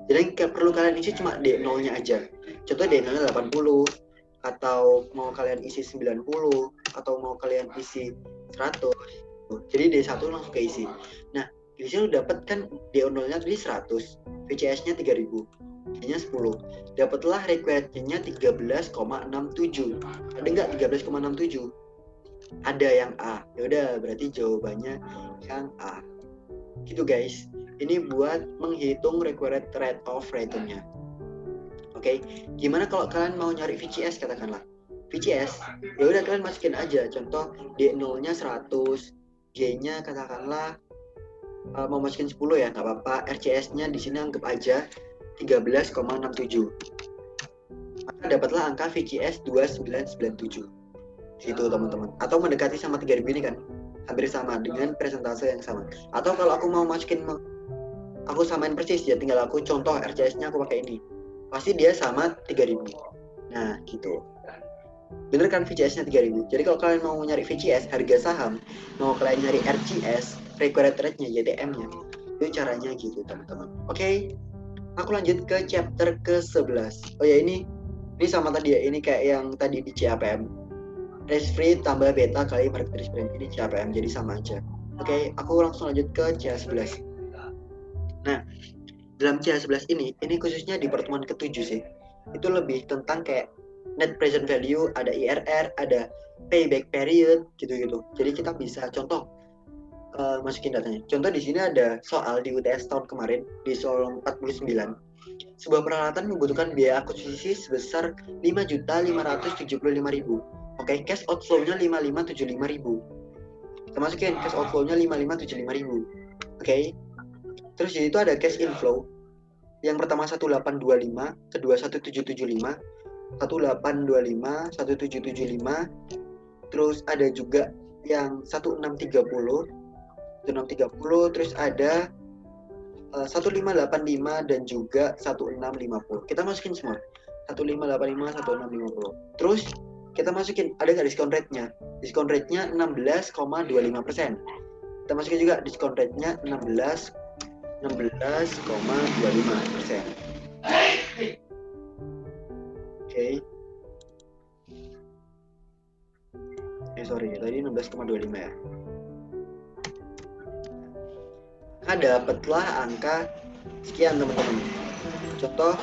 Jadi perlu kalian isi cuma D0-nya aja. Contoh D0-nya 80, atau mau kalian isi 90, atau mau kalian isi 100. Jadi D1 langsung keisi. Nah, di sini lu dapat kan D0-nya tadi 100, VCS-nya 3.000, G-nya 10. Dapatlah required-nya 13,67. Ada nggak 13,67? Ada yang A. Ya udah, berarti jawabannya yang A. Gitu guys. Ini buat menghitung required rate of return-nya. Oke, gimana kalau kalian mau nyari VCS katakanlah. VCS, ya udah kalian masukin aja. Contoh D0-nya 100, G-nya katakanlah mau masukin 10 ya, nggak apa-apa. RCS-nya di sini anggap aja 13,67. Maka dapatlah angka VCS 2997. Gitu teman-teman. Atau mendekati sama 3.000 ini kan. Hampir sama dengan presentase yang sama. Atau kalau aku mau masukin, aku samain persis ya, tinggal aku contoh RCS-nya aku pakai ini. Pasti dia sama 3.000. Nah, gitu. Bener kan VCS-nya 3.000. Jadi kalau kalian mau nyari VCS, harga saham, mau kalian nyari RCS, required rate-nya, YTM-nya, itu caranya gitu, teman-teman. Oke, aku lanjut ke chapter ke-11. Oh ya, ini sama tadi ya, ini kayak yang tadi di CAPM. Risk free tambah beta kali market risk premium, ini CAPM, jadi sama aja. Oke, aku langsung lanjut ke CA11. Nah, dalam CA11 ini khususnya di pertemuan ke-7 sih. Itu lebih tentang kayak net present value, ada IRR, ada payback period, gitu-gitu. Jadi kita bisa contoh masukin datanya. Contoh di sini ada soal di UTS tahun kemarin, di soal 49. Sebuah peralatan membutuhkan biaya akuisisi sebesar 5.575.000. Oke, cash outflow-nya 5.575.000. Kita masukin cash outflow-nya 5.575.000. Oke. Terus di situ ada cash inflow. Yang pertama 1825, kedua 1775, 1825, 1775. Terus ada juga yang 1630, terus ada 1585 dan juga 1650. Kita masukin semua. 1585, 1650. Terus kita masukin, ada nggak diskon rate-nya? Diskon rate-nya 16,25%. Kita masukin juga diskon rate-nya 16,25%. Oke. Sorry, tadi 16,25 ya. Maka dapatlah angka sekian, teman-teman. Contoh,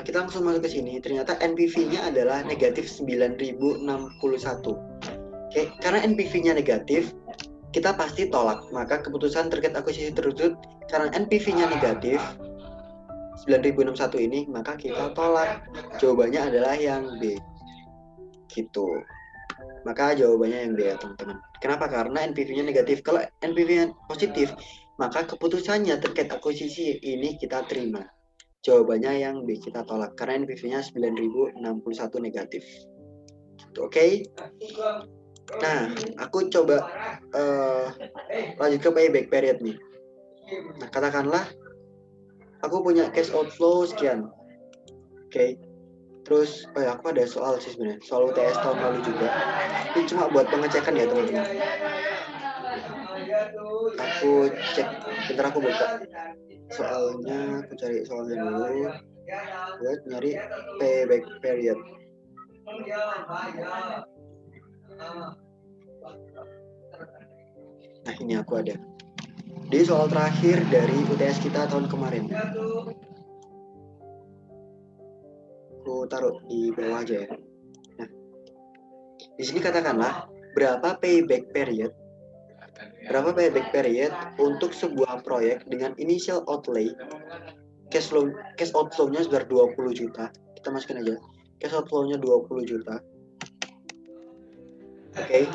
kita langsung masuk ke sini. Ternyata NPV-nya adalah negatif 9.061. Oke, karena NPV-nya negatif, kita pasti tolak. Maka keputusan terkait akuisisi tersebut, karena NPV-nya negatif 9.061 ini, maka kita tolak. Jawabannya adalah yang B. Gitu. Maka jawabannya yang B ya, teman-teman. Kenapa? Karena NPV-nya negatif. Kalau NPV-nya positif, maka keputusannya terkait akuisisi ini kita terima. Jawabannya yang B, kita tolak. Karena NPV-nya 9.061 negatif. Gitu, oke? Nah, aku coba lanjut ke payback period nih. Nah, katakanlah aku punya cash outflow sekian. Oke. Terus, aku ada soal sih sebenarnya. Soal UTS tahun lalu juga. Ini cuma buat pengecekan ya, teman-teman. Aku cek, bentar aku buka soalnya, aku cari soalnya dulu buat nyari payback period. Nah, ini aku ada. Di soal terakhir dari UTS kita tahun kemarin. Aku taruh di bawah aja ya. Nah, di sini katakanlah berapa payback period untuk sebuah proyek dengan initial outlay cash outflow-nya sekitar 20 juta. Kita masukin aja. Cash outflow-nya 20 juta. Oke.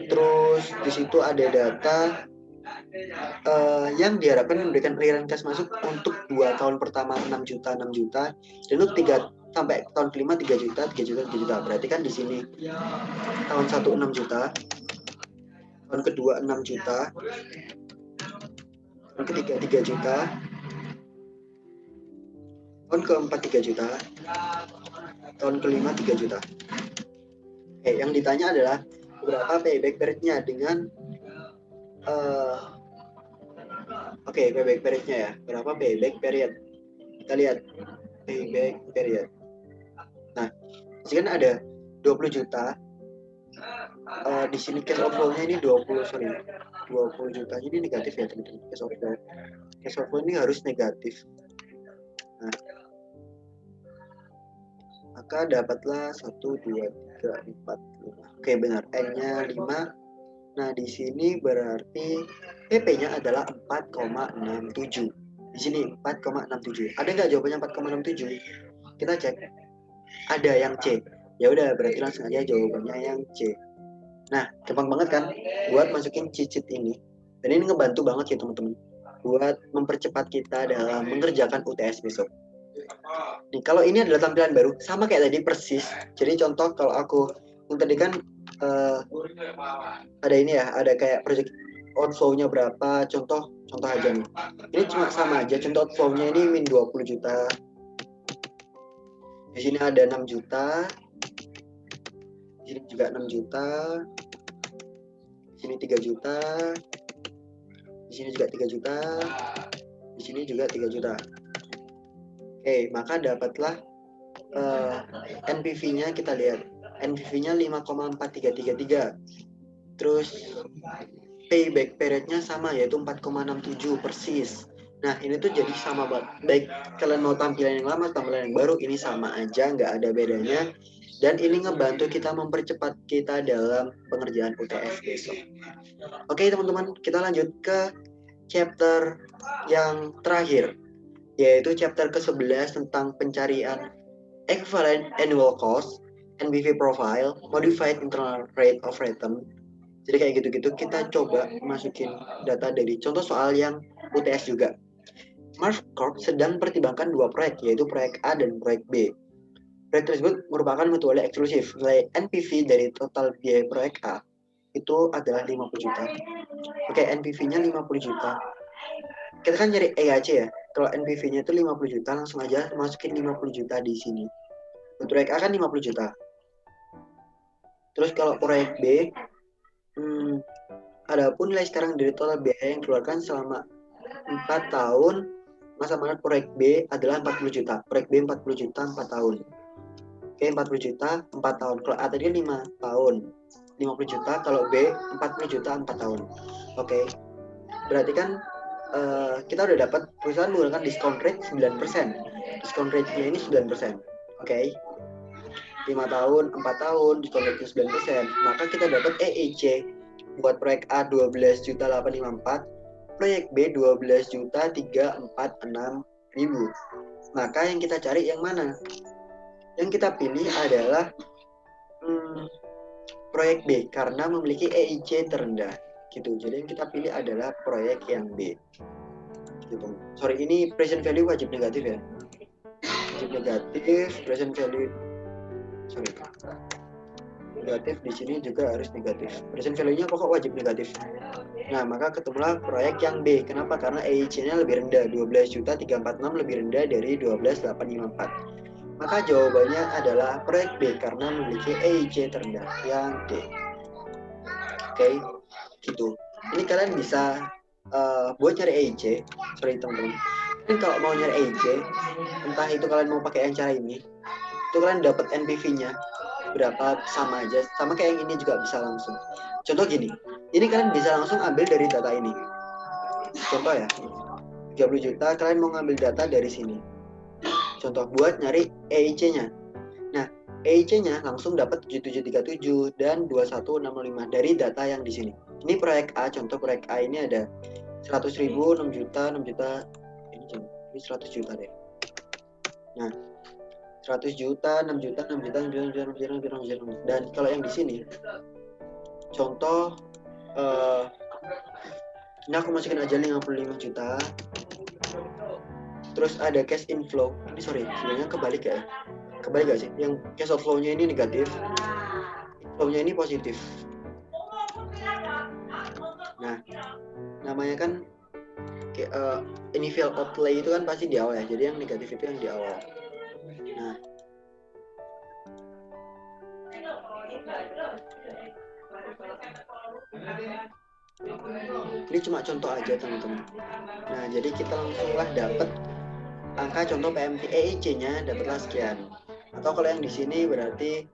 Terus di situ ada data yang diharapkan memberikan aliran kas masuk untuk 2 tahun pertama 6 juta, dan untuk 3 sampai tahun kelima 3 juta. Berarti kan di sini tahun 1 6 juta, tahun kedua 6 juta, tahun ketiga 3 juta, tahun keempat 3 juta, tahun kelima 3 juta. Oke, yang ditanya adalah berapa payback period-nya dengan payback period-nya ya. Berapa payback period? Kita lihat payback period. Nah, di sini kan ada 20 juta. Di sini cash outflow-nya ini 20 juta. Ini negatif ya, teman-teman. Cash outflow ini harus negatif. Nah, maka dapatlah 1 2 3 4 5. Oke, benar. N-nya 5. Nah, di sini berarti PP-nya adalah 4,67. Di sini 4,67. Ada nggak jawabannya 4,67? Kita cek. Ada yang C. Ya udah, berarti langsung aja jawabannya yang C. Nah, gampang banget kan buat masukin cheat ini. Dan ini ngebantu banget ya, teman-teman, buat mempercepat kita dalam mengerjakan UTS besok. Nih, kalau ini adalah tampilan baru, sama kayak tadi persis. Jadi contoh kalau aku tadi kan ada ini ya, ada kayak project outflow-nya berapa, contoh aja nih. Ini cuma sama aja, contoh outflow-nya ini min 20 juta. Di sini ada 6 juta. Di sini juga 6 juta. Di sini 3 juta. Di sini juga 3 juta. Di sini juga 3 juta. Oke, maka dapatlah NPV-nya, kita lihat. NPV-nya 5,4333. Terus payback period-nya sama, yaitu 4,67 persis. Nah, ini tuh jadi sama banget. Baik kalian mau tampilan yang lama, tampilan yang baru, ini sama aja, nggak ada bedanya. Dan ini ngebantu kita mempercepat kita dalam pengerjaan UTS besok. Oke, teman-teman, kita lanjut ke chapter yang terakhir, yaitu chapter ke-11 tentang pencarian equivalent annual cost, NPV profile, modified internal rate of return. Jadi kayak gitu-gitu kita coba masukin data dari contoh soal yang UTS juga. Mars Corp sedang pertimbangkan 2 proyek, yaitu proyek A dan proyek B. Proyek tersebut merupakan mutually eksklusif. Nilai NPV dari total biaya proyek A itu adalah 50 juta. Oke, NPV-nya 50 juta. Kita kan nyari EAC ya. Kalau NPV-nya itu 50 juta, langsung aja masukin 50 juta di sini. Untuk proyek A kan 50 juta. Terus kalau proyek B, adapun nilai sekarang dari total biaya yang dikeluarkan selama 4 tahun, masa manfaat proyek B adalah 40 juta. Proyek B 40 juta 4 tahun. Oke, 40 juta 4 tahun. Kalau A tadi 5 tahun. 50 juta, kalau B 40 juta 4 tahun. Oke. Berarti kan kita udah dapat perusahaan menggunakan discount rate 9%. Discount rate-nya ini 9%. Oke. 5 tahun, 4 tahun, discount rate 9%. Maka kita dapat EIC buat proyek A 12.854, proyek B 12.346.000. Maka yang kita cari yang mana? Yang kita pilih adalah proyek B karena memiliki EIC terendah. Gitu. Jadi yang kita pilih adalah proyek yang B. Gitu. Sorry, ini present value wajib negatif ya. Wajib negatif, present value. Sorry. Negatif di sini juga harus negatif. Present value-nya pokok wajib negatif. Nah, maka ketemulah proyek yang B. Kenapa? Karena EIC-nya lebih rendah, 12.346 lebih rendah dari 12.854. Maka jawabannya adalah proyek B karena memiliki EIC terendah yang D. Oke, gitu. Ini kalian bisa buat cari EIC. Sorry teman-teman. Ini kalau mau nyari EIC, entah itu kalian mau pakai yang cara ini, itu kalian dapat NPV-nya berapa sama aja, sama kayak yang ini juga bisa langsung. Contoh gini, ini kalian bisa langsung ambil dari data ini. Contoh ya, 30 juta kalian mau ngambil data dari sini. Contoh buat nyari EIC-nya. Nah, EIC-nya langsung dapat 7737 dan 2165 dari data yang di sini. Ini proyek A, contoh proyek A ini ada 100.000, 6 juta, 6 juta, ini 100 juta deh. Nah, 100 juta, 6 juta, 6 juta, 6 juta, 6 juta, 6 juta, 6 juta. Dan kalau yang di sini, contoh, ini aku masukin aja 55 juta. Terus ada cash inflow. Ini sorry, sebenarnya kebalik ya. Kebalik gak sih? Yang cash outflow-nya ini negatif, inflow-nya ini positif. Nah, namanya kan initial outlay itu kan pasti di awal ya. Jadi yang negatif itu yang di awal. Nah, ini cuma contoh aja teman-teman. Nah, jadi kita langsunglah dapat angka contoh PMT EIC-nya dapatlah sekian. Atau kalau yang di sini berarti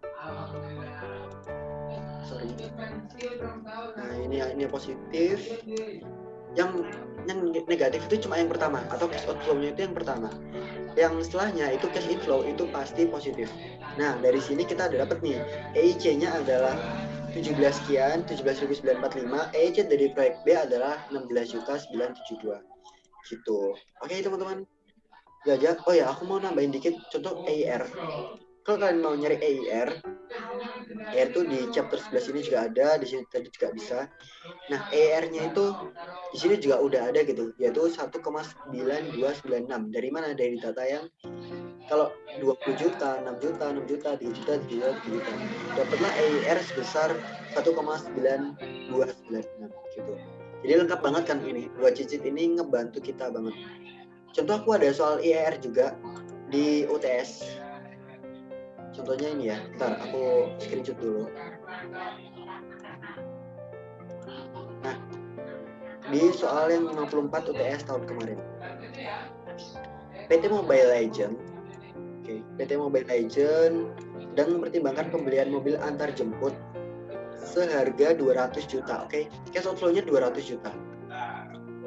sorry. Nah, ini positif. Yang negatif itu cuma yang pertama, atau cash outflow-nya itu yang pertama. Yang setelahnya itu cash inflow itu pasti positif. Nah, dari sini kita udah dapat nih, EIC-nya adalah 17 sekian, 17.945. EIC dari proyek B adalah 16.972. Gitu. Oke, teman-teman. Jajak. Oh ya, aku mau nambahin dikit contoh EIR. Kalau kalian mau nyari EIR itu di chapter 11 ini juga ada, di sini tadi juga bisa. Nah, EIR-nya itu di sini juga udah ada gitu, yaitu 1,9296. Dari mana? Dari data yang kalau 20 juta, 6 juta, 6 juta, 3 juta, 3 juta, 3 juta. Dapatlah EIR sebesar 1,9296 gitu. Jadi lengkap banget kan ini. Dua digit ini ngebantu kita banget. Contoh aku ada soal EIR juga di UTS. Contohnya ini ya. Bentar, aku screenshot dulu. Nah, di soal yang 54 UTS tahun kemarin. PT Mobile Legend. Oke, PT Mobile Legend sedang mempertimbangkan pembelian mobil antar jemput seharga 200 juta. Oke, cash outflow-nya 200 juta.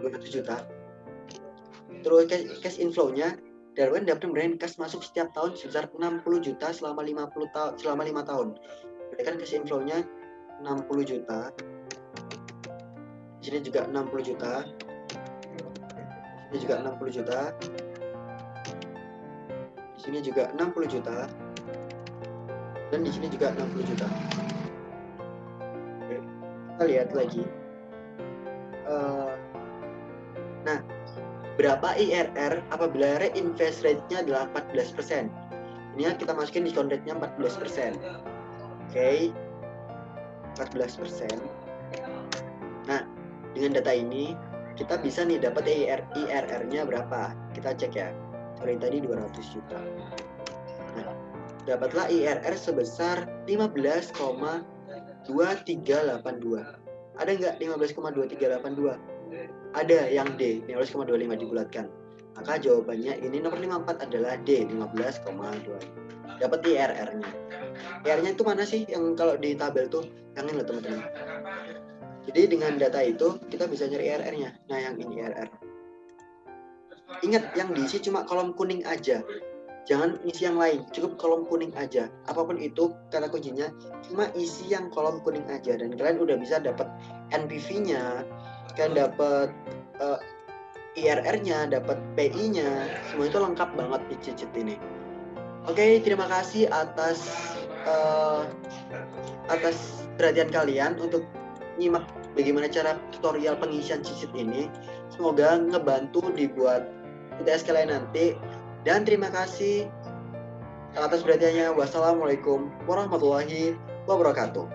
200 juta. Terus cash inflow-nya dapat pemberian cash masuk setiap tahun sebesar 60 juta selama 5 tahun. Berarti kan cash inflow-nya 60 juta. Di sini juga 60 juta. Di sini juga 60 juta. Di sini juga 60 juta. Dan di sini juga 60 juta. Oke, kita lihat lagi. Nah, berapa IRR apabila reinvest rate-nya adalah 14%? Ini kita masukin discount rate-nya 14%. Oke. 14%. Dengan data ini kita bisa nih dapat IRR-nya berapa. Kita cek ya. Sorry, tadi 200 juta. Nah, dapatlah IRR sebesar 15,2382. Ada nggak 15,2382? Ada yang D, 15,25 dibulatkan. Maka jawabannya ini nomor 54 adalah D, 15,2. Dapat IRR-nya. IRR-nya itu mana sih yang kalau di tabel tuh? Yang ini loh teman-teman. Jadi dengan data itu kita bisa nyari IRR-nya. Nah, yang ini IRR. Ingat, yang diisi cuma kolom kuning aja. Jangan isi yang lain, cukup kolom kuning aja. Apapun itu, kata kuncinya cuma isi yang kolom kuning aja. Dan kalian udah bisa dapat NPV-nya, kalian dapat IRR-nya, dapat PI-nya, semua itu lengkap banget di Cicit ini. Oke, terima kasih atas perhatian kalian untuk nyimak bagaimana cara tutorial pengisian Cicit ini. Semoga ngebantu dibuat UTS kalian nanti. Dan terima kasih atas perhatiannya. Wassalamualaikum warahmatullahi wabarakatuh.